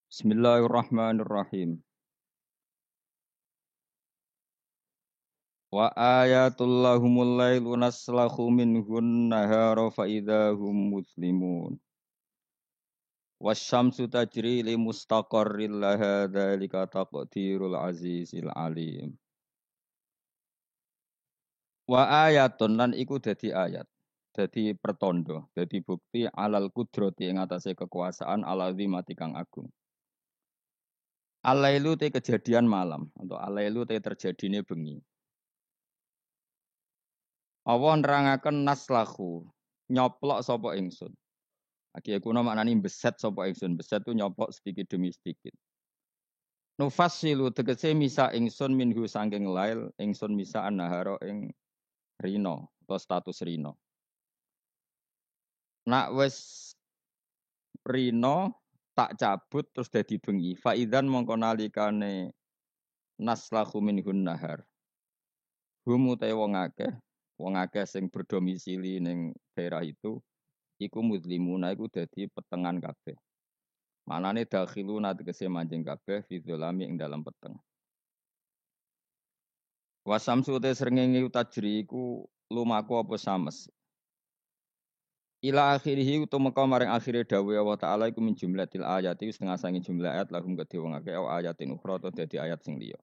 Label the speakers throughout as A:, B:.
A: Bismillahirrahmanirrahim. Wa ayatul lahumul lailu naslahu minhun nahara fa idahum muslimun. Wasyamsu tajri li mustaqarril laha dzalika taqdirul azizil alim. Wa ayatun lan iku dadi ayat. Dadi pertondo, dadi bukti alal kudrati ing atase kekuasaan alazimati kang agung. Alailu te kejadian malam atau alailu te terjadine bengi. Allah nerangaken naslahu nyoplok sapa ingsun. Aki kuno maknani beset sapa ingsun. Beset tu nyoplok sedikit demi sedikit. Nufassilu tegese misa ingsun minhu sangking lail, ingsun misa annahara ing rino atau status rino. Nak wis rino tak cabut terus dadi bengi. Faidan mongko nalikane naslahu minhun nahar. Hum utai wong akeh sing berdomisili ning daerah itu iku muslimuna iku dadi petengan kabeh. Manane dakhiluna tegese manjing kabeh fi dzalami ing dalam peteng. Wasamsu te srengenge tajri iku lumaku apa sames. Ila akhirih tumeka maring akhire dawuh Allah taala iku min jumlatil ayati setengah sangi jumlah ayat lahum kedhe wong akeh ayatin ukhra to dadi ayat sing liya.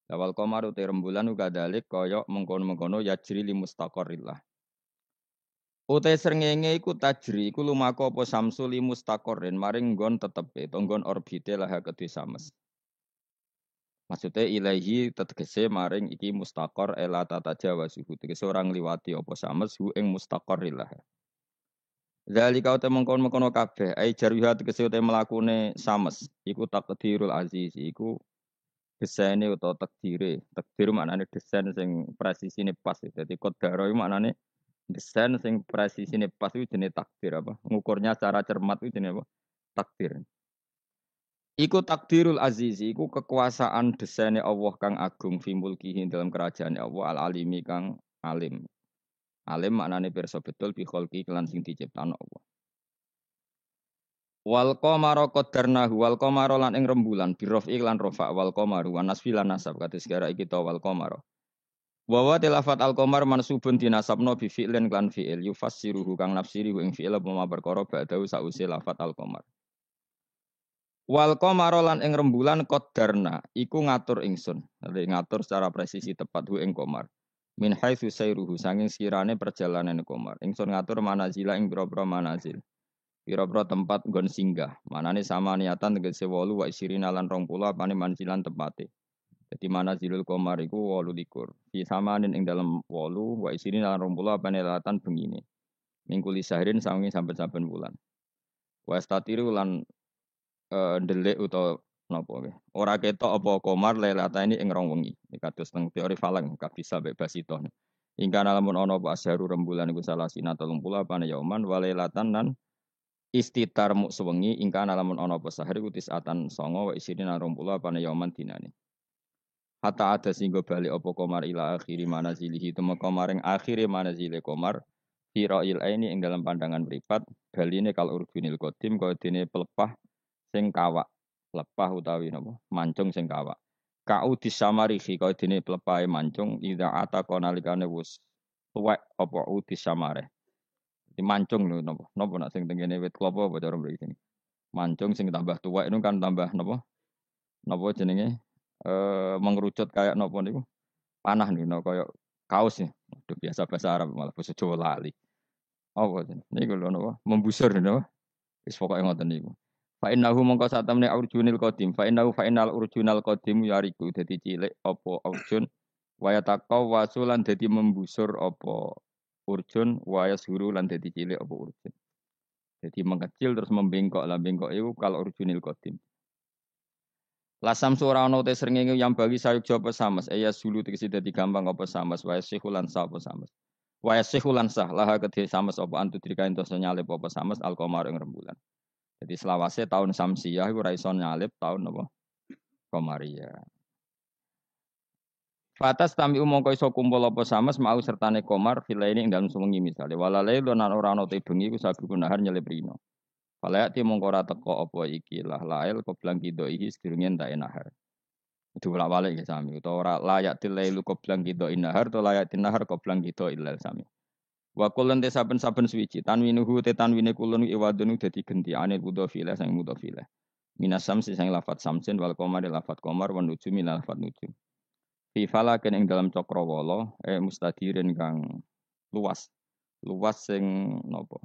A: Lawal qamaru te rembulan uga dalik kaya mengkono-mengkono yajri li mustaqarrillah. Utai srengenge iku tajri iku lumaku apa samsu li mustaqarrin maring nggon tetepe to nggon orbite lah kedhe sames. Maksudnya ilahi tegese maring iki mustaqor ela tata jawa suhu tegese orang liwati apa sames hu ing mustaqorillah. Zalika uta mengkon-mengkono kabeh ai jarwiha tegese uta mlakune sames iku takdirul aziz iku desaine utawa takdire. Takdir maknane desain sing presisine pas. Dadi qadara iku maknane desain sing presisine pas iku jenenge takdir apa? Ngukurnya secara cermat iku jenenge apa? Takdir. Iku takdirul azizi, iku kekuasaan desainnya Allah kang agung fi mulkihi dalam kerajaan Allah al alimi kang alim. Alim maknane pirsa betul bi kholqi kelan sing diciptakno Allah. Wal qamara qaddarnahu wal qamara lan ing rembulan bi rafi lan rafa wal qamaru wa nasfi lan nasab kados gara iki to wal qamara. Wa tilafat al qamar mansubun dinasabno bi fi'lin lan fi'il yufassiruhu kang nafsiri ing fi'il apa perkara ba'dahu sause lafat al qamar. Wal qamara lan ing rembulan qaddarna iku ngatur ingsun. Dadi ngatur secara presisi tepat hu ing qamar. Min haitsu sairuhu sanging sekirane perjalanan qamar. Ingsun ngatur manazila ing pira-pira manazil. Pira-pira tempat nggon singgah. Manane sama niatan tegese 8 wa isirina lan 20 apane manzilan tepate. Jadi manazilul qamar iku 28. Fi samanin ing dalem 8 wa isirina lan 20 apane latan bengine. Mingkuli sahrin sanging saben-saben bulan. Wa statiru lan ndelik utawa napa nggih. Ora ketok apa komar lelata ini ing rong wengi. Kados teng teori falang kabisa bebas itu. Hingga lamun ana apa asharu rembulan iku salah sina 30 apane yauman walelatan lan istitar muk sewengi ingka lamun ana apa sahar iku tisatan 9 wa isirina 20 apane yauman dinane. Hatta ada singgo bali apa komar ila akhiri manazilihi temeka maring akhire manazile komar Firail ini ing dalam pandangan mripat baline kal urjunil qadim kaya dene pelepah sing kawak lepah utawi napa mancung sing kawak kau disamarihi kaya dene plepahe mancung ida ataka nalikane wis tuwek apa udis samare di mancung lho napa nak sing tengene wit klapa apa cara mriki mancung sing tambah tuwek itu kan tambah napa jenenge mengerucut kayak napa niku panah niku kaya kaos ya udah biasa bahasa Arab malah basa Jawa lali apa niku lho napa membusur napa wis pokoke ngoten niku. Fa innahu mongko satamne urjunil qadim fa innahu fa innal urjunal qadim yariku dadi cilik apa urjun waya taqaw wasulan dadi membusur apa urjun waya suru lan dadi cilik apa urjun. Jadi mengecil terus membengkok lah bengkok itu kalau urjunil qadim. Lasam sura ana te srengenge yang bagi sayuk japa samas ya sulu tegese dadi gampang apa samas waya sihulan sa apa samas. Waya sihulan sah laha kedhe samas apa antu drika entos nyalip apa samas alqamar ing rembulan. Jadi selawase tahun Samsiyah iku ora iso nyalip tahun apa? Komariah. Fatas tami umangka iso kumpul apa sames mau sertane komar filaini ing dalem sewengi misale. Walale lan ora ana te bengi iku sabu kunahar nyelip rino. Falayati mongkora teko apa iki lah lail qoblang kido iki sedurunge entek nahar. Itu bolak-balik ya sami utawa ora layak tilailu qoblang kido nahar to layak nahar qoblang kido ilal sami. Wa kulun te saben-saben suwiji tanwinuhu te tanwine kulun iwadun dadi genti anil mudhofile sang mudhofile. Minas samsi sang lafat samsin wal qamari lafat qamar wan nujumi lafat nujum. Fi falakin ing dalam cakrawala mustadirin kang luas. Luas sing napa?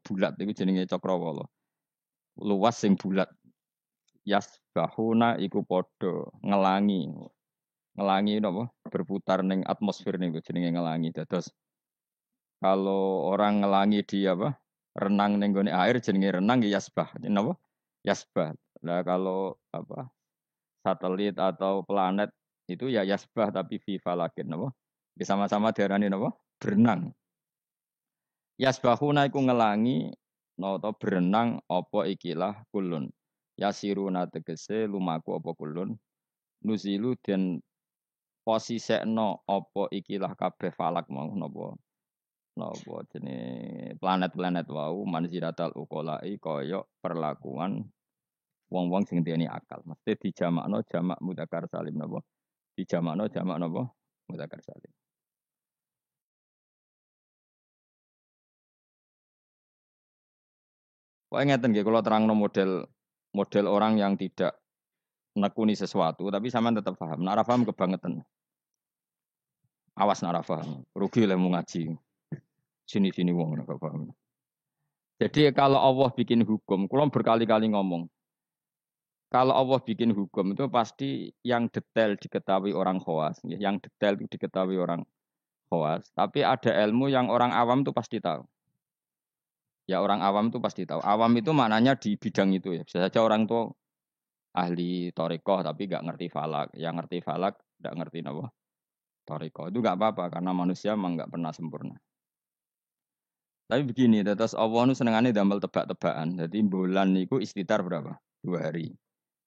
A: Bulat iku jenenge cakrawala. Luas sing bulat. Yasbahuna iku padha ngelangi. Ngelangi napa? Berputar ning atmosfer niku jenenge ngelangi. Dados kalau orang ngelangi di apa? Renang ning gone air jenenge renang ya yasbah. Napa? Yasbah. Lah kalau apa? Satelit atau planet itu ya yasbah tapi fi falakin napa? Sama-sama diarani napa? Berenang. Yasbahuna iku ngelangi nata berenang apa ikilah kulun. Yasiruna tegese lumaku apa kulun. Nuzilu den posisekno apa ikilah kabeh falak mau napa jenis planet-planet wau manziratal uqolai kaya perlakuan wong-wong sing duweni akal. Mesti dijamakno jamak mudzakkar salim napa? Dijamakno jamak napa? Mudzakkar salim. Kok ngeten nggih kula terangno model orang yang tidak nekuni sesuatu tapi sampean tetap paham. Nek ora paham kebangetan. Awas nek ora paham. Rugi lemu ngaji. Sini-sini wong nek paham. Jadi kalau Allah bikin hukum, kula berkali-kali ngomong, kalau Allah bikin hukum itu pasti yang detail diketahui orang khawas, yang detail itu diketahui orang khawas. Tapi ada ilmu yang orang awam itu pasti tahu. Ya orang awam itu pasti tahu. Awam itu maknanya di bidang itu ya. Bisa saja orang tua ahli torikoh tapi nggak ngerti falak. Yang ngerti falak nggak ngerti apa torikoh. Itu nggak apa-apa karena manusia memang nggak pernah sempurna. Tapi begini, terus Allah nu senengannya damel tebak-tebakan. Jadi bulan itu istitar berapa? 2 hari.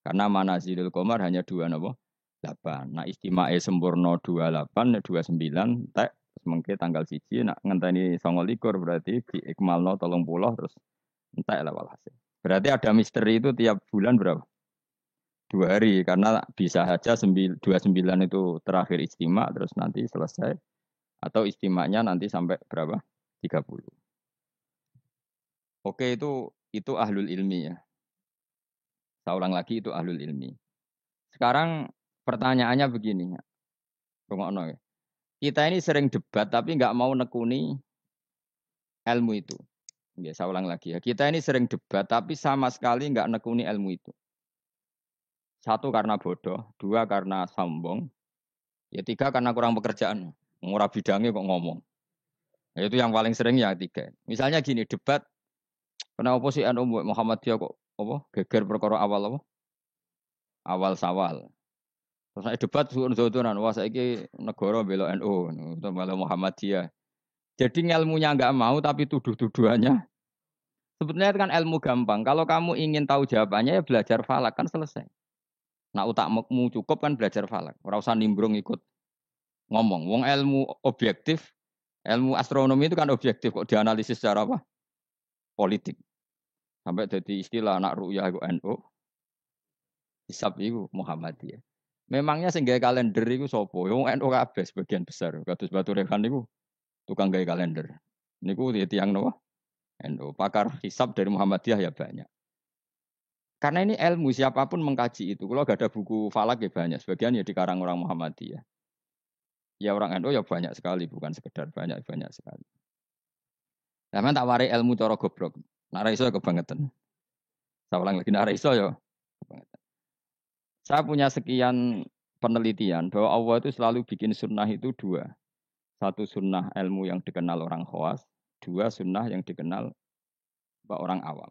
A: Karena manazilul qamar hanya 2 napa? 8. Nah istimae sempurna 28, 29, tek mengke tanggal 1 nak ngenteni 29 berarti di ikmalno 30 terus entek lah walhasil. Berarti ada misteri itu tiap bulan berapa? 2 hari karena bisa saja 29 itu terakhir istimak terus nanti selesai atau istimaknya nanti sampai berapa? 30. Oke itu ahlul ilmi ya. Saya ulang lagi itu ahlul ilmi. Sekarang pertanyaannya begini, rungokno ya. Kita ini sering debat tapi nggak mau nekuni ilmu itu. Ya, saya ulang lagi ya. Kita ini sering debat tapi sama sekali nggak nekuni ilmu itu. Satu karena bodoh, dua karena sombong, ya tiga karena kurang pekerjaan. Ngurah bidangnya kok ngomong. Ya, itu yang paling sering ya tiga. Misalnya gini debat, kenapa sih NU Muhammadiyah kok apa geger perkara awal apa? Awal sawal. Terus saya debat suun-suunan, wah saiki negara bela NU, atau bela Muhammadiyah. Jadi ilmunya nggak mau tapi tuduh-tuduhannya. Sebetulnya kan ilmu gampang. Kalau kamu ingin tahu jawabannya ya belajar falak kan selesai. Nah utakmu cukup kan belajar falak. Ora usah nimbrung ikut ngomong. Wong ilmu objektif, ilmu astronomi itu kan objektif kok dianalisis secara apa? Politik. Sampai jadi istilah anak ru'yah itu NU, hisab itu Muhammadiyah. Memangnya sing gawe kalender iku sapa? Wong NU kabeh sebagian besar. Kados Batu Rehan niku tukang gawe kalender. Niku tiyang napa? NU. Pakar hisab dari Muhammadiyah ya banyak. Karena ini ilmu siapapun mengkaji itu. Kalau gak ada buku falak ya banyak. Sebagian ya dikarang orang Muhammadiyah. Ya orang NU ya banyak sekali, bukan sekedar banyak sekali. Nah, tak warai ilmu cara goblok. Nara iso kebangetan. Saya ulang lagi nara iso ya kebangetan. Saya punya sekian penelitian bahwa Allah itu selalu bikin sunnah itu 2. Satu sunnah ilmu yang dikenal orang khawas, 2 sunnah yang dikenal orang awam.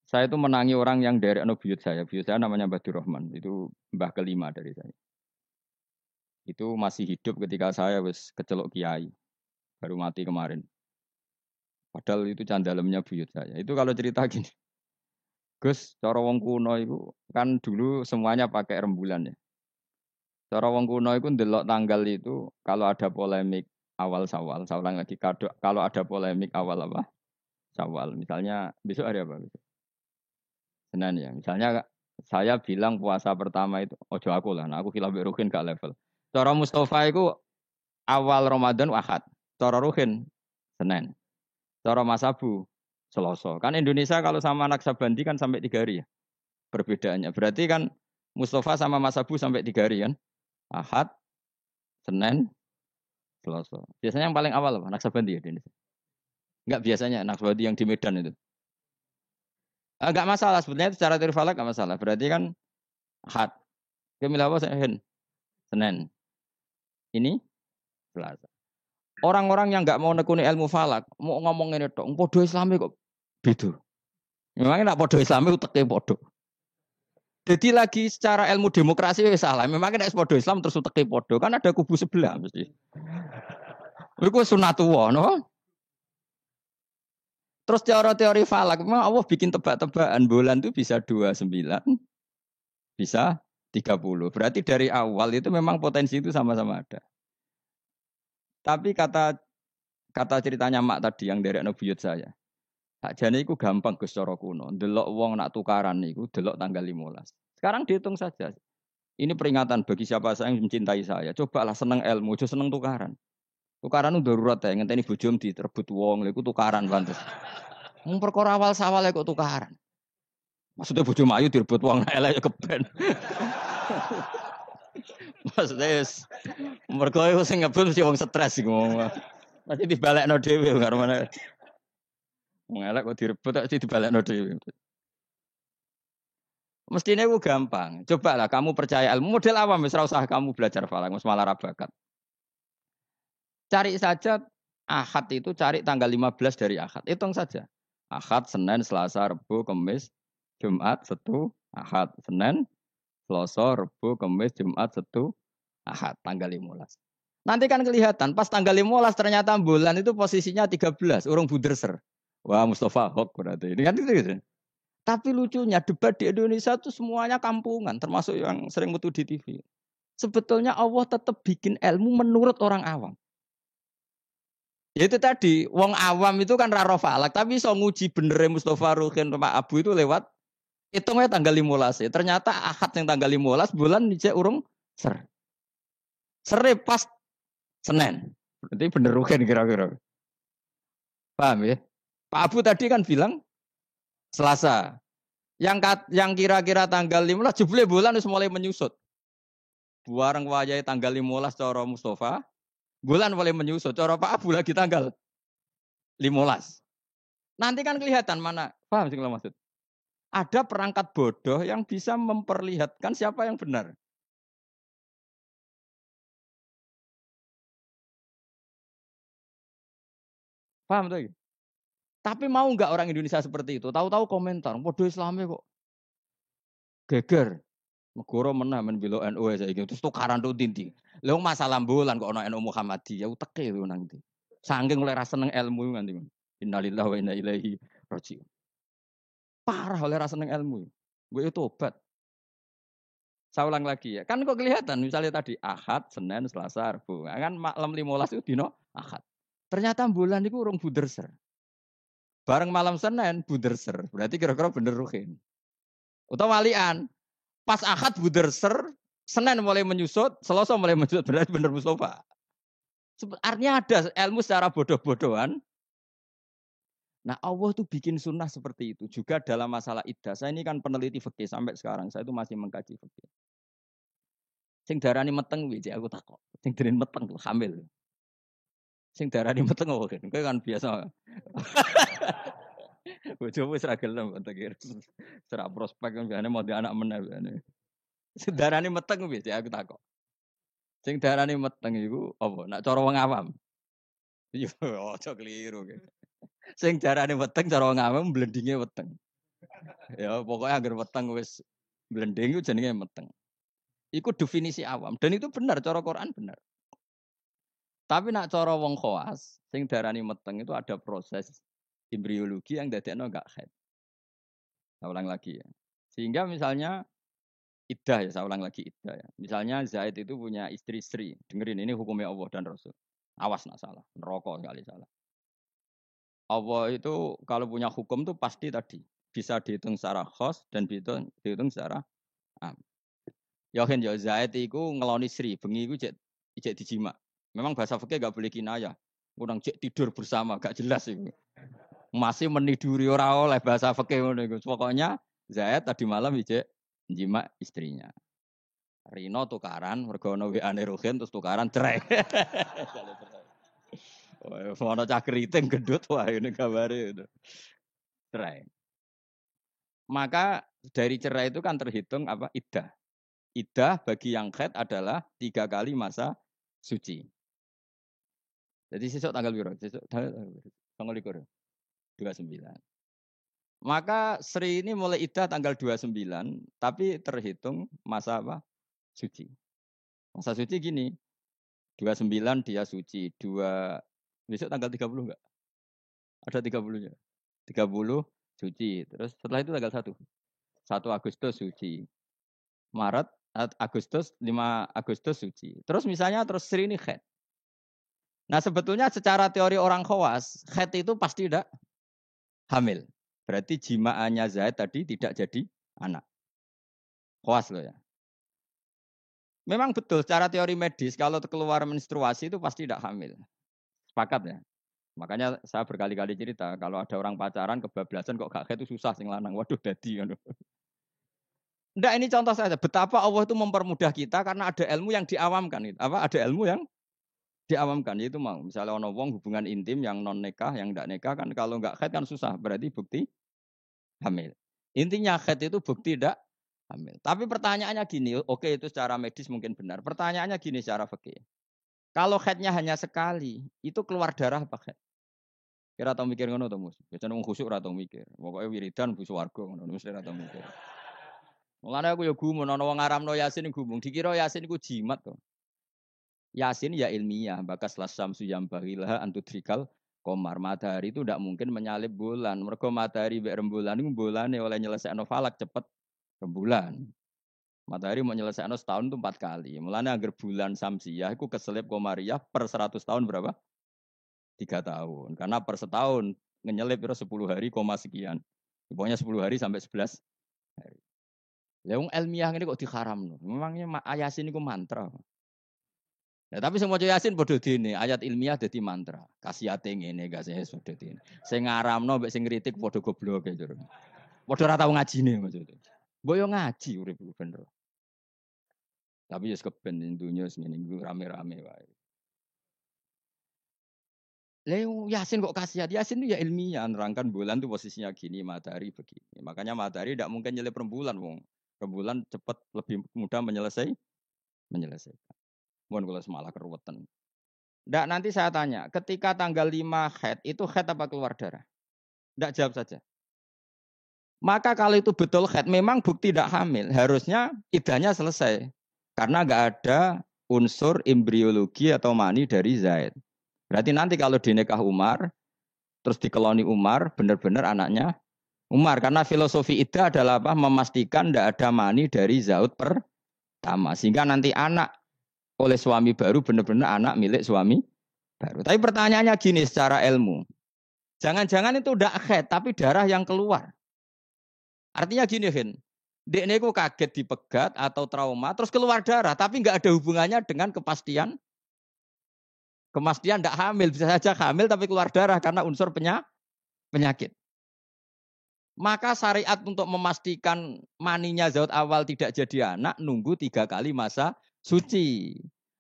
A: Saya itu menangi orang yang dari buyut saya. Buyut saya namanya Badur Rahman. Itu mbah kelima dari saya. Itu masih hidup ketika saya wis kecelok kiai. Baru mati kemarin. Padahal itu candalemnya buyut saya. Itu kalau cerita gini. Gus, cara wong kuno itu kan dulu semuanya pakai rembulan ya. Cara wong kuno itu ndelok tanggal itu kalau ada polemik awal sawal. Saya ulang lagi, kalau ada polemik awal apa? Syawal. Misalnya besok hari apa? Besok? Senin ya. Misalnya saya bilang puasa pertama itu ojo aku lah. Nah, aku khilaf mbek Ruhin gak level. Cara Mustafa itu awal Ramadan Ahad. Cara Ruhin Senin. Cara Mas Abu Selasa. Kan Indonesia kalau sama Naksabandi kan sampai 3 hari ya perbedaannya. Berarti kan Mustafa sama Mas Abu sampai 3 hari kan. Ahad, Senin, Selasa. Biasanya yang paling awal apa? Naksabandi ya di Indonesia. Enggak biasanya Naksabandi yang di Medan itu. Enggak masalah sebetulnya secara teori falak enggak masalah. Berarti kan Ahad. Kemila apa Senin? Senin. Ini Selasa. Orang-orang yang enggak mau nekuni ilmu falak, mau ngomong ini tok, podo Islami kok beda. Memangnya nak podo Islami uteke podo. Jadi lagi secara ilmu demokrasi ya salah. Memangnya nak podo Islam terus uteke podo, kan ada kubu sebelah mesti. Iku sunatullah, no? Terus teori falak, memang Allah bikin tebak-tebakan bulan itu bisa 29, bisa 30. Berarti dari awal itu memang potensi itu sama-sama ada. Tapi kata ceritanya mak tadi yang dari buyut saya. Sakjane iku gampang Gus cara kuno. Delok wong nak tukaran niku delok tanggal 15. Sekarang dihitung saja. Ini peringatan bagi siapa saya yang mencintai saya. Cobalah seneng ilmu, aja seneng tukaran. Tukaran itu darurat ya, ngenteni bojom diterebut wong, lha iku tukaran pantes. Wong perkara awal sawal kok tukaran. Maksudnya bojo ayu direbut wong elek ya keben. Maksudnya mergo iku sing ngebut mesti wong stres iku ngomong. Pasti dibalekno dhewe karo mana. Wong elek kok direbut tak dibalekno dhewe. Mestinya itu gampang. Cobalah kamu percaya ilmu model awam, misal usah kamu belajar falak, malah rabakat. Cari saja Ahad itu cari tanggal 15 dari Ahad. Hitung saja. Ahad, Senin, Selasa, Rabu, Kamis, Jumat, Sabtu, Ahad, Senin, Selasa, Rabu, Kamis, Jumat, Sabtu, Ahad, tanggal 15. Nanti kan kelihatan pas tanggal 15 ternyata bulan itu posisinya 13, urung buderser. Wah, Mustafa Hok berarti. Ini kan itu gitu. Tapi lucunya debat di Indonesia itu semuanya kampungan, termasuk yang sering metu di TV. Sebetulnya Allah tetap bikin ilmu menurut orang awam. Ya itu tadi, wong awam itu kan raro falak, tapi so nguji bener Mustafa Ruhin Pak Abu itu lewat hitungnya tanggal 15. Ya. Ternyata Ahad yang tanggal 15 bulan dijak urung ser. Sere pas Senin. Berarti bener Ruhin kira-kira. Paham ya? Pak Abu tadi kan bilang Selasa. Yang kira-kira tanggal 15 jebule bulan harus mulai menyusut. Buareng wayahe tanggal 15 cara Mustafa, bulan mulai menyusut. Cara Pak Abu lagi tanggal 15. Nanti kan kelihatan mana. Paham sih kalau maksud? Ada perangkat bodoh yang bisa memperlihatkan siapa yang benar. Paham tuh? Tapi mau nggak orang Indonesia seperti itu? Tahu-tahu komentar, bodoh Islamnya kok geger. Negara menang men bela NU saiki. Terus tukaran tuh tinti. Lha masalah bulan kok ana NU Muhammadiyah uteke lho nang ndi. Saking oleh rasa seneng ilmu nganti. Innalillahi wa inna ilaihi raji'un. Parah oleh rasa seneng ilmu. Gue itu tobat. Saya ulang lagi ya. Kan kok kelihatan misalnya tadi Ahad, Senin, Selasa, Rabu. Kan malam 15 itu dino Ahad. Ternyata bulan itu urung buderser. Bareng malam Senin buderser. Berarti kira-kira bener ruhin. Utawa walian. Pas Ahad buderser, Senin mulai menyusut, Selasa mulai menyusut. Berarti bener Mustafa. Artinya ada ilmu secara bodoh-bodohan. Nah Allah tuh bikin sunnah seperti itu. Juga dalam masalah iddah. Saya ini kan peneliti fikih sampai sekarang. Saya itu masih mengkaji fikih. Sing darani meteng wiji aku takok. Sing darani meteng tuh hamil. Sing darani meteng kok kan biasa. Bojomu wis ra gelem meteng. Serak prospek kan biasane mau di anak meneh. Sing darani meteng wiji aku takok. Sing darani meteng iku apa? Nak cara wong awam. Yo aja keliru. Sing darani meteng cara wong awam blendinge weteng. Ya pokoknya agar weteng wis blending itu jenenge meteng. Iku definisi awam dan itu benar cara Quran benar. Tapi nak cara wong khawas sing darani meteng itu ada proses embriologi yang dadekno enggak haid. Saya ulang lagi ya. Sehingga misalnya iddah ya, saya ulang lagi iddah ya. Misalnya Zaid itu punya istri-istri. Dengerin ini hukumnya Allah dan Rasul. Awas nak salah, neraka sekali salah. Allah itu kalau punya hukum tuh pasti tadi bisa dihitung secara khos dan dihitung secara am. Yakin ya Zaid iku ngeloni Sri, bengi iku cek dijima. Memang bahasa fikih gak boleh kinayah. Kurang cek tidur bersama, gak jelas itu. Masih meniduri ora oleh bahasa fikih ngono iku. Pokoknya Zaid tadi malam cek jima istrinya. Rino tukaran, mergo ono WA-ne Ruhin terus tukaran cerai. Wah, ono cah keriting gendut wah ini kabare itu. Cerai. Maka dari cerai itu kan terhitung apa? Iddah. Iddah bagi yang haid adalah 3 kali masa suci. Jadi sesuk tanggal biru, sesuk tanggal 29. Maka Sri ini mulai iddah tanggal 29, tapi terhitung masa apa? Suci. Masa suci gini, 29 dia suci, besok tanggal 30 enggak? Ada 30-nya. 30 suci. Terus setelah itu tanggal 1 Agustus suci. Maret, Agustus, 5 Agustus suci. Terus misalnya terus Sri ini haid. Nah sebetulnya secara teori orang khawas, haid itu pasti tidak hamil. Berarti jimaannya Zaid tadi tidak jadi anak. Khawas loh ya. Memang betul secara teori medis kalau keluar menstruasi itu pasti tidak hamil. Sepakat ya. Makanya saya berkali-kali cerita kalau ada orang pacaran kebablasan kok gak haid itu susah sing lanang. Waduh dadi ngono. Enggak, ini contoh saja betapa Allah itu mempermudah kita karena ada ilmu yang diawamkan. Apa? Ada ilmu yang diawamkan yaitu mau misalnya ono wong hubungan intim yang non nikah yang enggak nikah kan kalau enggak haid kan susah berarti bukti hamil. Intinya haid itu bukti tidak hamil. Tapi pertanyaannya gini, oke itu secara medis mungkin benar. Pertanyaannya gini secara fikih. Kalau haidnya hanya sekali, itu keluar darah apa haid? Kira tau mikir ngono to, Mus? Biasane wong khusuk ora tau mikir. Pokoke wiridan bu swarga ngono mesti ora tau mikir. Mulane aku ya gumun ana wong ngaramno Yasin gumung, dikira Yasin iku jimat to. Yasin ya ilmiah, bakas lasam suyam bahilah antudrikal komar matahari itu tidak mungkin menyalip bulan. Mergo matahari mbek rembulan itu bulane oleh nyelesaikno falak cepet rembulan. Matahari mau nyelesaikno setahun itu 4 kali. Mulane agar bulan samsiah itu keselip komariah per 100 tahun berapa? 3 tahun. Karena per setahun ngenyelip itu 10 hari koma sekian. Pokoknya 10 hari sampai 11 hari. Leung ilmiah ini kok diharamno. Memangnya Yasin itu mantra. Nah, tapi semua Yasin bodoh dini, ayat ilmiah jadi mantra. Kasihate ngene gak sih bodoh dini. Sing ngaramno mbek sing kritik bodoh goblok gitu. Bodoh ora tau ngajine maksudnya. Boyo ngaji urip bener. Tapi ya keben dunya ngene rame-rame wae. Leo Yasin kok kasihat? Yasin itu ya ilmiah nerangkan bulan tuh posisinya gini, matahari begini. Makanya matahari tidak mungkin nyelip rembulan, wong. Rembulan cepat lebih mudah menyelesaikan. Mohon kalau semalah keruwetan. Nggak, nanti saya tanya, ketika tanggal 5 haid, itu haid apa keluar darah? Nggak, jawab saja. Maka kalau itu betul haid, memang bukti tidak hamil. Harusnya idahnya selesai. Karena nggak ada unsur embriologi atau mani dari Zaid. Berarti nanti kalau dinikah Umar, terus dikeloni Umar, benar-benar anaknya Umar. Karena filosofi idah adalah apa? Memastikan tidak ada mani dari Zaud pertama. Sehingga nanti anak oleh suami baru benar-benar anak milik suami baru. Tapi pertanyaannya gini secara ilmu. Jangan-jangan itu tidak haid, tapi darah yang keluar. Artinya gini, Hin. Dekne ku kaget dipegat atau trauma, terus keluar darah, tapi nggak ada hubungannya dengan kepastian tidak hamil. Bisa saja hamil tapi keluar darah karena unsur penyakit. Maka syariat untuk memastikan maninya zat awal tidak jadi anak, nunggu 3 kali masa suci.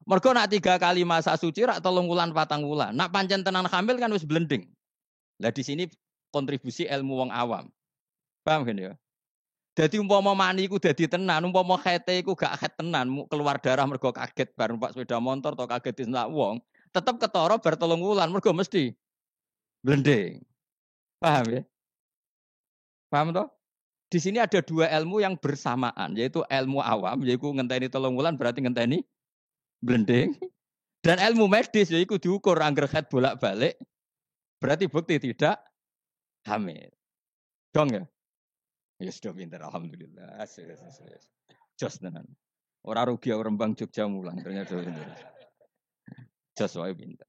A: Mergo nak 3 kali masa suci rak 3 wulan 4 wulan. Nak pancen tenan hamil kan wis blending. Lah di sini kontribusi ilmu wong awam. Paham kan ya? Jadi umpama mani iku dadi tenan, umpama khete iku gak khet tenan, keluar darah mergo kaget bar numpak sepeda motor atau kaget disentak wong, tetep ketara bar 3 wulan mergo mesti blending. Paham ya? Paham toh? Di sini ada 2 ilmu yang bersamaan, yaitu ilmu awam, yaitu ngenteni 3 wulan berarti ngenteni blending, dan ilmu medis yaitu diukur angger khet bolak-balik, berarti bukti tidak hamil. Dong ya? Ya sudah pintar, alhamdulillah. Jos tenan. Orang rugi orang Rembang Jogja mulang ternyata pintar. Jos wae pintar.